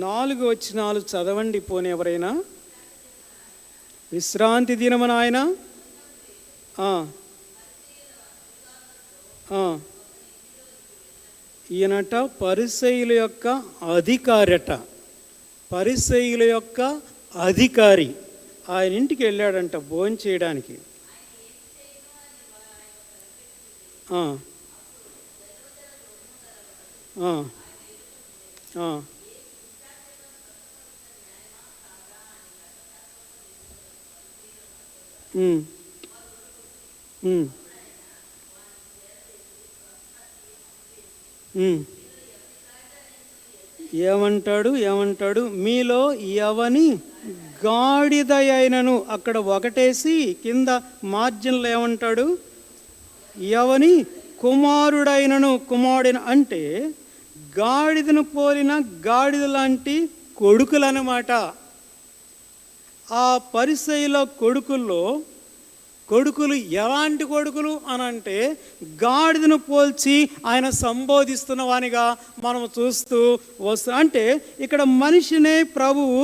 4 వచనాలు చదవండి పోనీ ఎవరైనా. విశ్రాంతి దినమున ఆయన ఈయనట పరిసయ్యుల యొక్క అధికారట. పరిసయ్యుల యొక్క అధికారి ఆయన ఇంటికి వెళ్ళాడంట భోజనం చేయడానికి. ఏమంటాడు మీలో ఎవని గాడిద అయినను, అక్కడ ఒకటేసి కింద మార్జిన్లో ఏమంటాడు, ఎవని కుమారుడైనను, కుమారుడైన అంటే గాడిదను పోలిన గాడిద లాంటి కొడుకులన్నమాట. ఆ పరిసయ్యుల కొడుకులు ఎలాంటి కొడుకులు అని అంటే గాడిదను పోల్చి ఆయన సంబోధిస్తున్న వానిగా మనం చూస్తూ వస్తున్నాం. అంటే ఇక్కడ మనిషినే ప్రభువు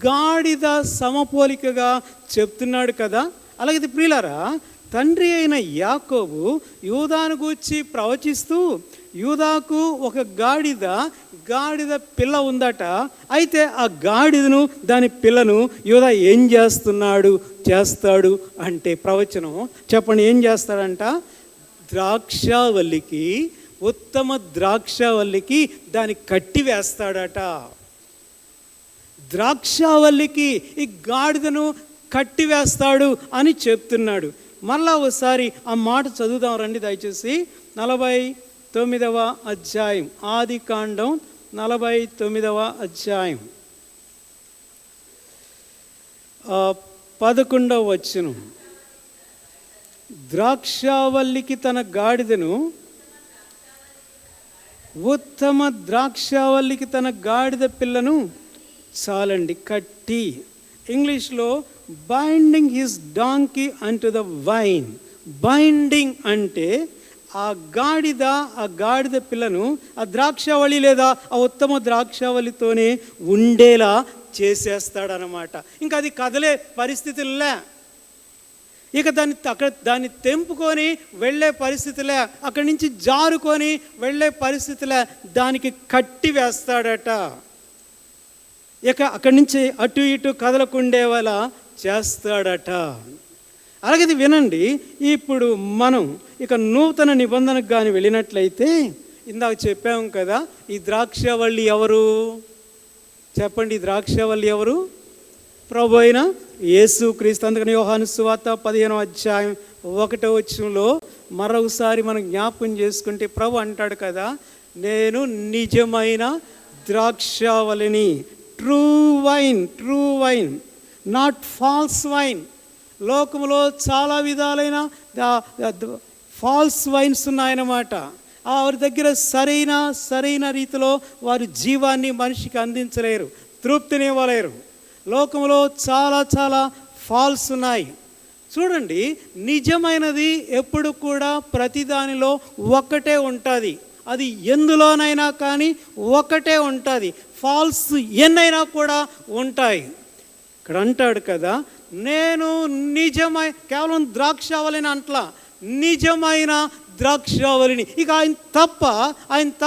గాడిద సమపోలికగా చెప్తున్నాడు కదా. అలాగే ప్రియులారా, తండ్రి అయిన యాకోబు యూదాను గూర్చి ప్రవచిస్తూ, యూదాకు ఒక గాడిద పిల్ల ఉందట. అయితే ఆ గాడిదను, దాని పిల్లను యూదా ఏం చేస్తాడు అంటే ప్రవచనం చెప్పండి, ఏం చేస్తాడంట, ద్రాక్షావల్లికి, ఉత్తమ ద్రాక్షావల్లికి దాన్ని కట్టి వేస్తాడట. ద్రాక్షావల్లికి ఈ గాడిదను కట్టి వేస్తాడు అని చెప్తున్నాడు. మళ్ళా ఒకసారి ఆ మాట చదువుదాం రండి దయచేసి. 49వ అధ్యాయం, ఆదికాండం 49వ అధ్యాయం 11వ వచనం. ద్రాక్షావల్లికి తన గాడిదను, ఉత్తమ ద్రాక్షావల్లికి తన గాడిద పిల్లను చాలండి కట్టి. ఇంగ్లీష్లో binding his donkey unto the wine. Binding అంటే ఆ గాడిద పిల్లను ఆ ద్రాక్షావళి లేదా ఆ ఉత్తమ ద్రాక్షావళితోనే ఉండేలా చేసేస్తాడనమాట. ఇంకా అది కదలే పరిస్థితులే, ఇక దాన్ని తెంపుకొని వెళ్ళే పరిస్థితులే, అక్కడి నుంచి జారుకొని వెళ్ళే పరిస్థితులే, దానికి కట్టి వేస్తాడట. ఇక అక్కడి నుంచి అటు ఇటు కదలకుండేలా చేస్తాడట. అలాగే వినండి, ఇప్పుడు మనం ఇక నూతన నిబంధనకు కానీ వెళ్ళినట్లయితే, ఇందాక చెప్పాము కదా, ఈ ద్రాక్షావల్లి ఎవరు చెప్పండి, ఈ ద్రాక్షావల్లి ఎవరు? ప్రభు అయిన యేసుక్రీస్తు. అందుకని యోహాను సువార్త 15వ అధ్యాయం 1వ వచనంలో మరొకసారి మనం జ్ఞాపకం చేసుకుంటే ప్రభు అంటాడు కదా, నేను నిజమైన ద్రాక్షావళిని, true wine, not false wine. లోకంలో చాలా విధాలైన ఫాల్స్ వైన్స్ ఉన్నాయన్నమాట. వారి దగ్గర సరైన రీతిలో వారి జీవాన్ని మనిషికి అందించలేరు, తృప్తినివ్వలేరు. లోకంలో చాలా ఫాల్స్ ఉన్నాయి. చూడండి, నిజమైనది ఎప్పుడు కూడా ప్రతిదానిలో ఒక్కటే ఉంటుంది. అది ఎందులోనైనా కానీ ఒకటే ఉంటుంది. ఫాల్స్ ఎన్నైనా కూడా ఉంటాయి. ఇక్కడ అంటాడు కదా, నేను కేవలం ద్రాక్షావళిని అంట్లా, నిజమైన ద్రాక్షావళిని. ఇక ఆయన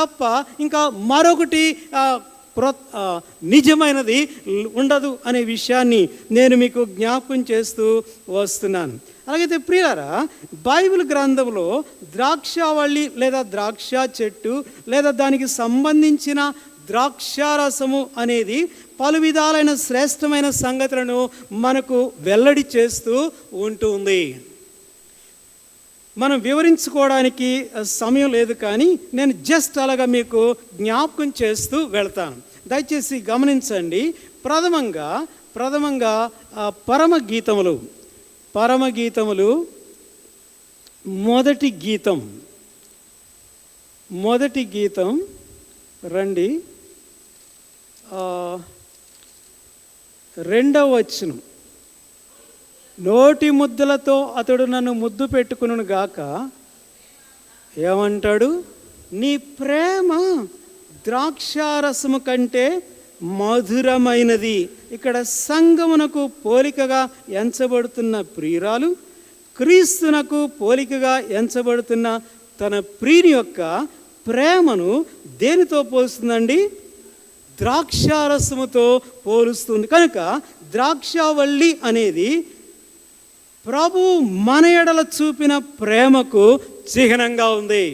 తప్ప ఇంకా మరొకటి నిజమైనది ఉండదు అనే విషయాన్ని నేను మీకు జ్ఞాపకం చేస్తూ వస్తున్నాను. అలాగైతే ప్రియులారా, బైబిల్ గ్రంథంలో ద్రాక్షావళి లేదా ద్రాక్ష చెట్టు లేదా దానికి సంబంధించిన ద్రాక్షారసము అనేది పలు విధాలైన శ్రేష్టమైన సంగతులను మనకు వెల్లడి చేస్తూ ఉంటుంది. మనం వివరించుకోవడానికి సమయం లేదు, కానీ నేను జస్ట్ అలాగా మీకు జ్ఞాపకం చేస్తూ వెళ్తాను. దయచేసి గమనించండి. ప్రథమంగా పరమగీతములు మొదటి గీతం రండి, 2వ వచనం. నోటి ముద్దలతో అతడు నన్ను ముద్దు పెట్టుకును గాక, ఏమంటాడు? నీ ప్రేమ ద్రాక్షారసము కంటే మధురమైనది. ఇక్కడ సంగమునకు పోలికగా ఎంచబడుతున్న ప్రియురాలు క్రీస్తునకు పోలికగా ఎంచబడుతున్న తన ప్రియుని యొక్క ప్రేమను దేనితో పోలుస్తుందండి? ద్రాక్షారసముతో పోలుస్తుంది. కనుక ద్రాక్షావల్లి అనేది ప్రభు మన ఎడల చూపిన ప్రేమకు చిహ్నంగా ఉంది.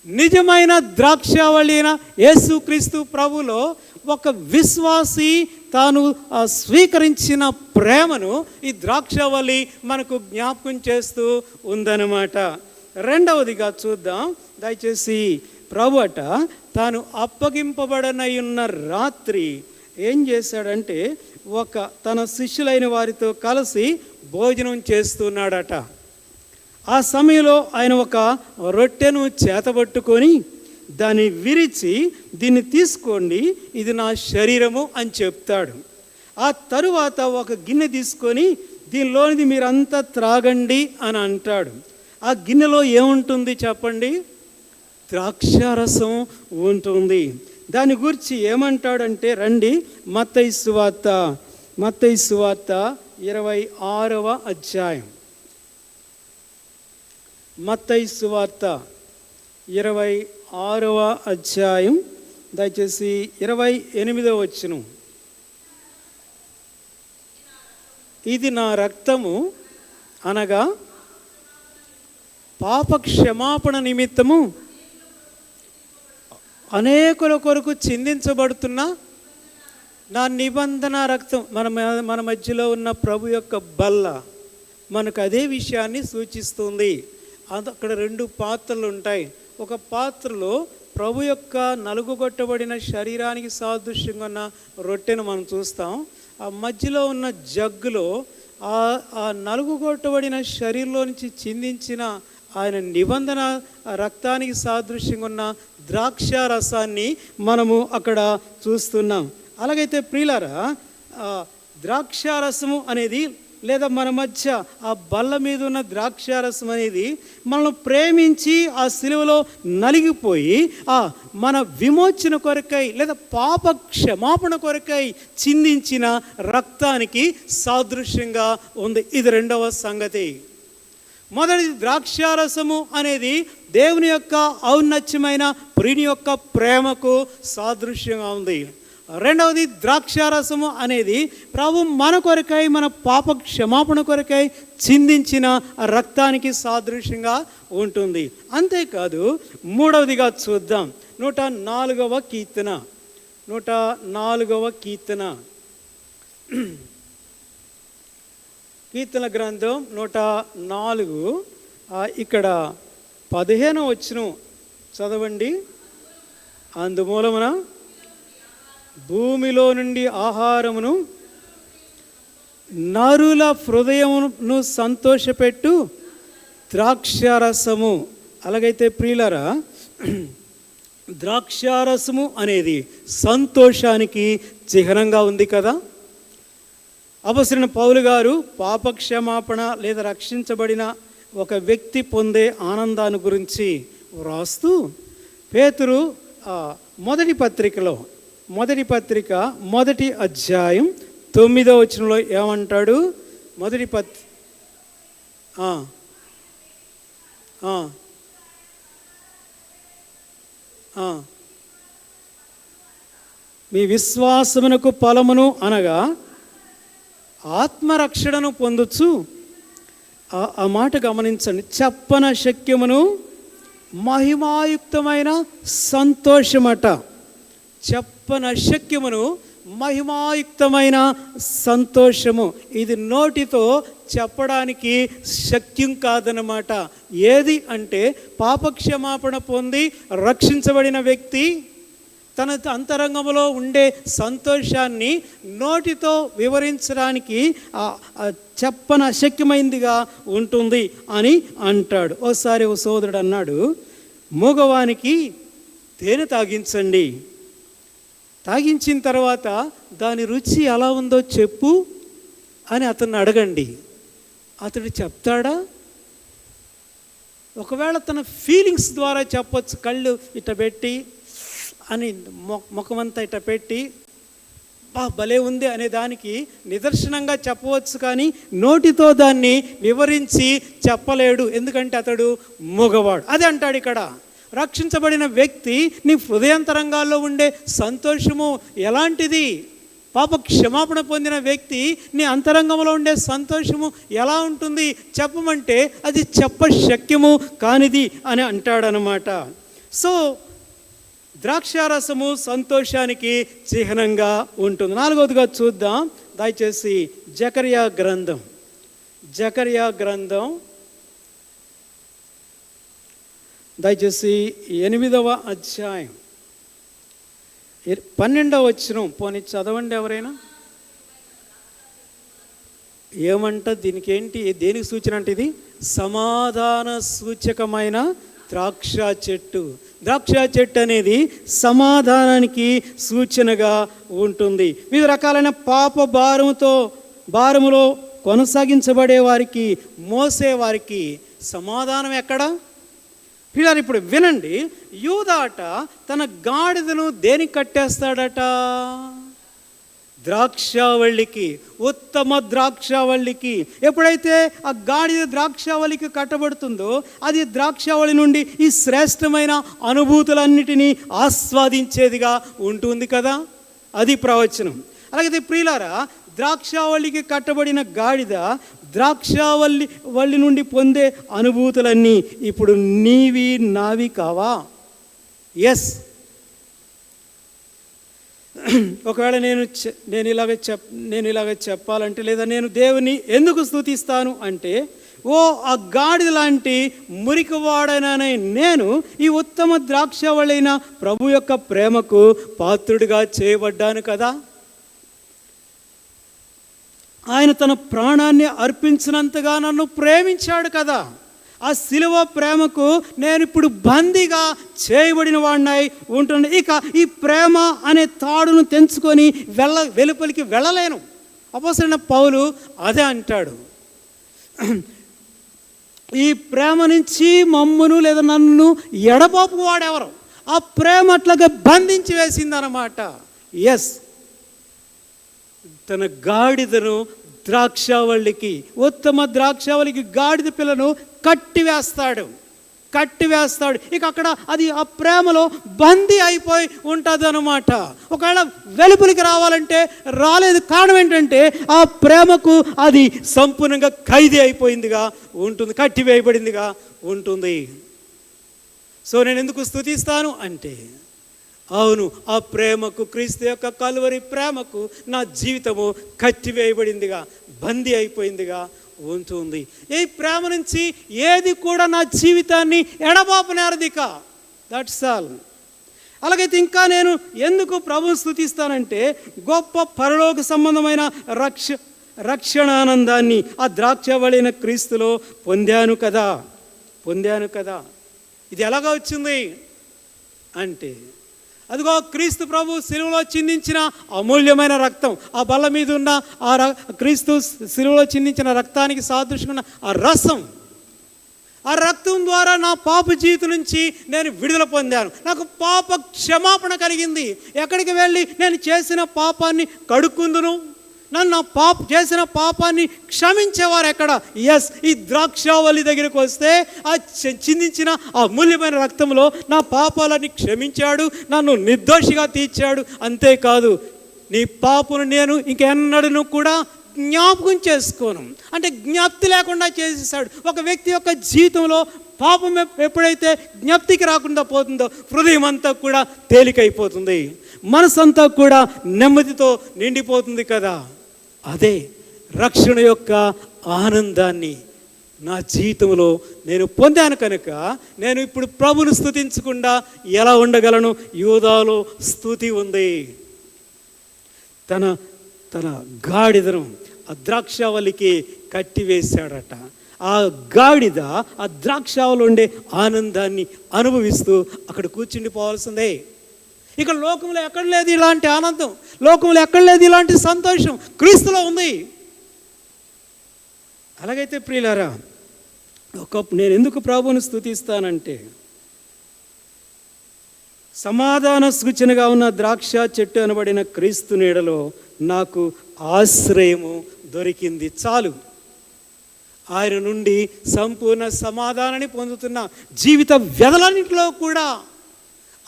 నిజమైన ద్రాక్షావళి అయిన యేసుక్రీస్తు ప్రభులో ఒక విశ్వాసి తాను స్వీకరించిన ప్రేమను ఈ ద్రాక్షావళి మనకు జ్ఞాపకం చేస్తూ ఉందన్నమాట. రెండవదిగా చూద్దాం దయచేసి. ప్రభు తాను అప్పగింపబడనయున్న రాత్రి ఏం చేశాడంటే తన శిష్యులైన వారితో కలిసి భోజనం చేస్తున్నాడట. ఆ సమయంలో ఆయన ఒక రొట్టెను చేతబట్టుకొని దాన్ని విరిచి, దీన్ని తీసుకోండి, ఇది నా శరీరము అని చెప్తాడు. ఆ తరువాత ఒక గిన్నె తీసుకొని దీనిలోనిది మీరంతా త్రాగండి అని అంటాడు. ఆ గిన్నెలో ఏముంటుంది చెప్పండి? ద్రాక్షారసం ఉంటుంది. దాని గురించి ఏమంటాడంటే రండి, మత్తయి సువార్త 26వ అధ్యాయం. మత్తయి సువార్త 26వ అధ్యాయం దయచేసి 28వ వచనం. ఇది నా రక్తము అనగా పాప క్షమాపణ నిమిత్తము అనేకుల కొరకు చిందించబడుతున్న నా నిబంధన రక్తం. మన మధ్యలో ఉన్న ప్రభు యొక్క బల్ల మనకు అదే విషయాన్ని సూచిస్తుంది. అక్కడ 2 పాత్రలు ఉంటాయి. ఒక పాత్రలో ప్రభు యొక్క నలుగుగొట్టబడిన శరీరానికి సాదృశ్యంగా ఉన్న రొట్టెను మనం చూస్తాం. ఆ మధ్యలో ఉన్న జగ్గులో ఆ నలుగుగొట్టబడిన శరీరంలో నుంచి చిందించిన ఆయన నిబంధన రక్తానికి సాదృశ్యంగా ఉన్న ద్రాక్షారసాన్ని మనము అక్కడ చూస్తున్నాం. అలాగైతే ప్రియులారా, ద్రాక్షారసము అనేది లేదా మన మధ్య ఆ బల్ల మీద ఉన్న ద్రాక్షారసం అనేది మనల్ని ప్రేమించి ఆ సిలువలో నలిగిపోయి మన విమోచన కొరకై లేదా పాప క్షమాపణ కొరకై చిందించిన రక్తానికి సాదృశ్యంగా ఉంది. ఇది రెండవ సంగతి. మొదటిది ద్రాక్షారసము అనేది దేవుని యొక్క ఔన్నత్యమైన ప్రియుని యొక్క ప్రేమకు సాదృశ్యంగా ఉంది. రెండవది ద్రాక్షారసము అనేది ప్రభు మన కొరకై మన పాప క్షమాపణ కొరకై చిందించిన రక్తానికి సాదృశ్యంగా ఉంటుంది. అంతేకాదు మూడవదిగా చూద్దాం, 104వ కీర్తన కీర్తన గ్రంథం 104 ఇక్కడ 15వ వచనం చదవండి. అందుమూలమున భూమిలో నుండి ఆహారమును నరుల హృదయమును సంతోషపెట్టు ద్రాక్షారసము. అలాగైతే ప్రియులారా, ద్రాక్షారసము అనేది సంతోషానికి చిహ్నంగా ఉంది కదా. అపొస్తలుడైన పౌలు గారు పాపక్షమాపణ లేదా రక్షించబడిన ఒక వ్యక్తి పొందే ఆనందాన్ని గురించి వ్రాస్తూ పేతురు మొదటి పత్రిక మొదటి అధ్యాయం 9వ వచనంలో ఏమంటాడు? మీ విశ్వాసమునకు ఫలమును అనగా ఆత్మరక్షణను పొందొచ్చు. ఆ మాట గమనించండి. చెప్పన శక్యమును మహిమాయుక్తమైన సంతోషమట. చెప్పన శక్యమును మహిమాయుక్తమైన సంతోషము. ఇది నోటితో చెప్పడానికి శక్యం కాదన్నమాట. ఏది అంటే పాపక్షమాపణ పొంది రక్షించబడిన వ్యక్తి తన అంతరంగంలో ఉండే సంతోషాన్ని నోటితో వివరించడానికి చెప్పన అశక్యమైందిగా ఉంటుంది అని అంటాడు. ఓసారి ఓ సోదరుడు అన్నాడు, మూగవానికి తేనె తాగించండి, తాగించిన తర్వాత దాని రుచి ఎలా ఉందో చెప్పు అని అతన్ని అడగండి. అతడు చెప్తాడా? ఒకవేళ తన ఫీలింగ్స్ ద్వారా చెప్పొచ్చు. కళ్ళు ఇట్ట పెట్టి అని ముఖమంతా ఇట్ట పెట్టి భలే ఉంది అనే దానికి నిదర్శనంగా చెప్పవచ్చు, కానీ నోటితో దాన్ని వివరించి చెప్పలేడు. ఎందుకంటే అతడు మూగవాడు. అదే అంటాడు ఇక్కడ. రక్షించబడిన వ్యక్తి నీ హృదయాంతరంగాల్లో ఉండే సంతోషము ఎలాంటిది? పాప క్షమాపణ పొందిన వ్యక్తి నీ అంతరంగంలో ఉండే సంతోషము ఎలా ఉంటుంది చెప్పమంటే అది చెప్పశక్యము కానిది అని అంటాడనమాట. సో ద్రాక్షారసము సంతోషానికి చిహ్నంగా ఉంటుంది. 4వదిగా చూద్దాం దయచేసి. జకర్యా గ్రంథం దయచేసి 8వ అధ్యాయం 12వ వచనం పోనీ చదవండి ఎవరైనా. ఏమంట దీనికి? ఏంటి, దేనికి సూచన అంటే ఇది సమాధాన సూచకమైన ద్రాక్ష చెట్టు. ద్రాక్ష చెట్టు అనేది సమాధానానికి సూచనగా ఉంటుంది. వివిధ రకాలైన పాప భారములో కొనసాగించబడే వారికి, మోసేవారికి సమాధానం ఎక్కడ? పిల్లలు ఇప్పుడు వినండి. యూదాట తన గాడిదను దేనికి కట్టేస్తాడట? ద్రాక్షావళికి, ఉత్తమ ద్రాక్షావళికి. ఎప్పుడైతే ఆ గాడిద ద్రాక్షావళికి కట్టబడుతుందో అది ద్రాక్షావళి నుండి ఈ శ్రేష్టమైన అనుభూతులన్నిటినీ ఆస్వాదించేదిగా ఉంటుంది కదా. అది ప్రవచనం. అలాగే ప్రియులారా, ద్రాక్షావళికి కట్టబడిన గాడిద ద్రాక్షావళి నుండి పొందే అనుభూతులన్నీ ఇప్పుడు నీవి నావి కావా? ఎస్. ఒకవేళ నేను ఇలాగ చెప్పాలంటే, లేదా నేను దేవుని ఎందుకు స్తుతిస్తాను అంటే, ఆ గాడిద లాంటి మురికివాడననే నేను ఈ ఉత్తమ ద్రాక్షావళైన ప్రభు యొక్క ప్రేమకు పాత్రుడిగా చేయబడ్డాను కదా. ఆయన తన ప్రాణాన్ని అర్పించినంతగా నన్ను ప్రేమించాడు కదా. ఆ శిలువ ప్రేమకు నేను ఇప్పుడు బందీగా చేయబడిన వాడినై ఉంటున్నాను. ఇక ఈ ప్రేమ అనే తాడును తెంచుకొని వెలుపలికి వెళ్ళలేను. అపొస్తలుడైన పౌలు అదే అంటాడు. ఈ ప్రేమ నుంచి మమ్మును లేదా నన్ను ఎడబాపు వాడెవరు? ఆ ప్రేమ అట్లాగా బంధించి వేసిందన్నమాట. ఎస్, తన గాడిదను ద్రాక్షావళికి, ఉత్తమ ద్రాక్షావళికి గాడిద పిల్లను కట్టివేస్తాడు. ఇక అక్కడ అది ఆ ప్రేమలో బందీ అయిపోయి ఉంటుంది అనమాట. ఒకవేళ వెలుపలికి రావాలంటే రాలేదు. కారణం ఏంటంటే ఆ ప్రేమకు అది సంపూర్ణంగా ఖైదీ అయిపోయిందిగా ఉంటుంది, కట్టివేయబడిందిగా ఉంటుంది. సో నేను ఎందుకు స్తుతిస్తాను అంటే, అవును, ఆ ప్రేమకు, క్రీస్తు యొక్క కలువరి ప్రేమకు నా జీవితము కట్టివేయబడిందిగా, బందీ అయిపోయిందిగా ఉంటుంది. ఈ ప్రేమ నుంచి ఏది కూడా నా జీవితాన్ని ఎడబాపనేరదిక. That's all. అలాగైతే ఇంకా నేను ఎందుకు ప్రభువుని స్తుతిస్తానంటే, గొప్ప పరలోక సంబంధమైన రక్షణానందాన్ని ఆ ద్రాక్షవళిన క్రీస్తులో పొందాను కదా. ఇది ఎలాగా వచ్చింది అంటే, అదిగో క్రీస్తు ప్రభు శిలువలో చిందించిన అమూల్యమైన రక్తం, ఆ బల్ల మీద ఉన్న క్రీస్తు శిలువలో చిందించిన రక్తానికి సాదృశ్యంగా ఆ రసం, ఆ రక్తం ద్వారా నా పాప జీవితం నుంచి నేను విడుదల పొందాను. నాకు పాప క్షమాపణ కలిగింది. ఎక్కడికి వెళ్ళి నేను చేసిన పాపాన్ని కడుక్కుందును, నన్ను చేసిన పాపాన్ని క్షమించేవారు ఎక్కడ? ఈ ద్రాక్షావళి దగ్గరికి వస్తే ఆ చిందించిన ఆ అమూల్యమైన రక్తంలో నా పాపాలని క్షమించాడు, నన్ను నిర్దోషిగా తీర్చాడు. అంతేకాదు, నీ పాపను నేను ఇంకెన్నడూ కూడా జ్ఞాపకం చేసుకోను అంటే జ్ఞప్తి లేకుండా చేసేసాడు. ఒక వ్యక్తి యొక్క జీవితంలో పాపం ఎప్పుడైతే జ్ఞప్తికి రాకుండా పోతుందో, హృదయం అంతా కూడా తేలికైపోతుంది, మనసంతా కూడా నెమ్మదితో నిండిపోతుంది కదా. అదే రక్షణ యొక్క ఆనందాన్ని నా జీవితంలో నేను పొందాను కనుక నేను ఇప్పుడు ప్రభుని స్తుతించకుండా ఎలా ఉండగలను? యూదాలో స్తుతి ఉంది. తన గాడిదను ఆ ద్రాక్షావళికి కట్టివేశాడట. ఆ గాడిద ఆ ద్రాక్షావళిలో ఉండే ఆనందాన్ని అనుభవిస్తూ అక్కడ కూర్చుండిపోవాల్సిందే. ఇక లోకంలో ఎక్కడ లేదు ఇలాంటి ఆనందం, లోకంలో ఎక్కడ లేదు ఇలాంటి సంతోషం, క్రీస్తులో ఉంది. అలాగైతే ప్రియులారా, నేను ఎందుకు ప్రభువుని స్తుతిస్తానంటే, సమాధాన సూచనగా ఉన్న ద్రాక్ష చెట్టు అనబడిన క్రీస్తు నీడలో నాకు ఆశ్రయము దొరికింది చాలు. ఆయన నుండి సంపూర్ణ సమాధానాన్ని పొందుతున్న జీవిత వ్యధలన్నింటిలో కూడా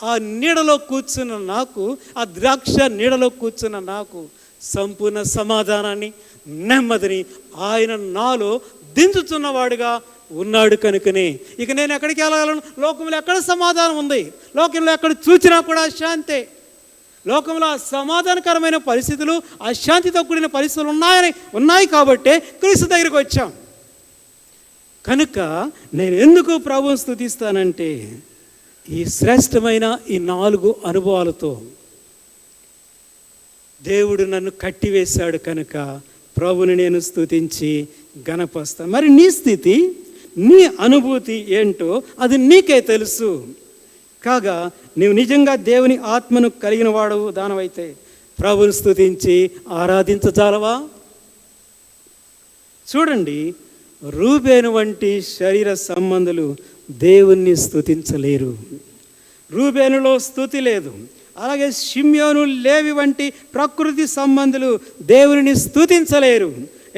ఆ నీడలో కూర్చున్న నాకు, ఆ ద్రాక్ష నీడలో కూర్చున్న నాకు సంపూర్ణ సమాధానాన్ని, నెమ్మదిని ఆయన నాలో దించుతున్నవాడుగా ఉన్నాడు కనుకనే ఇక నేను ఎక్కడికి వెళ్ళగలను? లోకంలో ఎక్కడ సమాధానం ఉంది? లోకంలో ఎక్కడ చూసినా కూడా అశాంతే. లోకంలో సమాధానకరమైన పరిస్థితులు, అశాంతితో కూడిన పరిస్థితులు ఉన్నాయి కాబట్టే క్రీస్తు దగ్గరికి వచ్చాం. కనుక నేను ఎందుకు ప్రభువుని స్తుతిస్తానంటే, ఈ శ్రేష్టమైన ఈ 4 అనుభవాలతో దేవుడు నన్ను కట్టివేశాడు కనుక ప్రభుని నేను స్తుతించి గణపరుస్తాను. మరి నీ స్థితి, నీ అనుభూతి ఏంటో అది నీకే తెలుసు. కాగా నీవు నిజంగా దేవుని ఆత్మను కలిగిన వాడవు దానవైతే ప్రభుని స్తుతించి ఆరాధించజాలవా? చూడండి, రూబేను వంటి శరీర సంబంధులు దేవుణ్ణి స్తుతించలేరు. రూబేనులో స్తుతి లేదు. అలాగే షిమ్యోను, లేవి వంటి ప్రకృతి సంబంధులు దేవుని స్తుతించలేరు.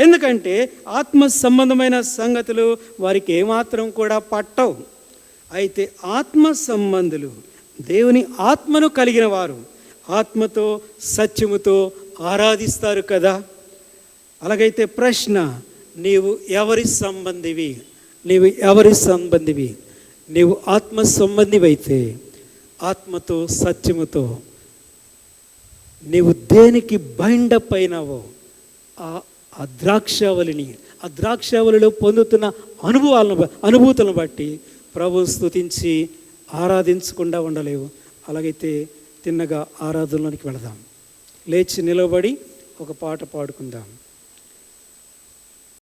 ఎందుకంటే ఆత్మ సంబంధమైన సంగతులు వారికి ఏమాత్రం కూడా పట్టవు. అయితే ఆత్మ సంబంధులు, దేవుని ఆత్మను కలిగిన వారు ఆత్మతో సత్యముతో ఆరాధిస్తారు కదా. అలాగైతే ప్రశ్న, నీవు ఎవరి సంబంధివి? నీవు ఆత్మ సంబంధివైతే ఆత్మతో సత్యముతో నీవు దేనికి బైండప్ అయినావో ఆ ద్రాక్షావళిలో పొందుతున్న అనుభూతులను బట్టి ప్రభువుని స్తుతించి ఆరాధించకుండా ఉండలేవు. అలాగైతే తిన్నగా ఆరాధనలోనికి వెళదాం. లేచి నిలబడి ఒక పాట పాడుకుందాం.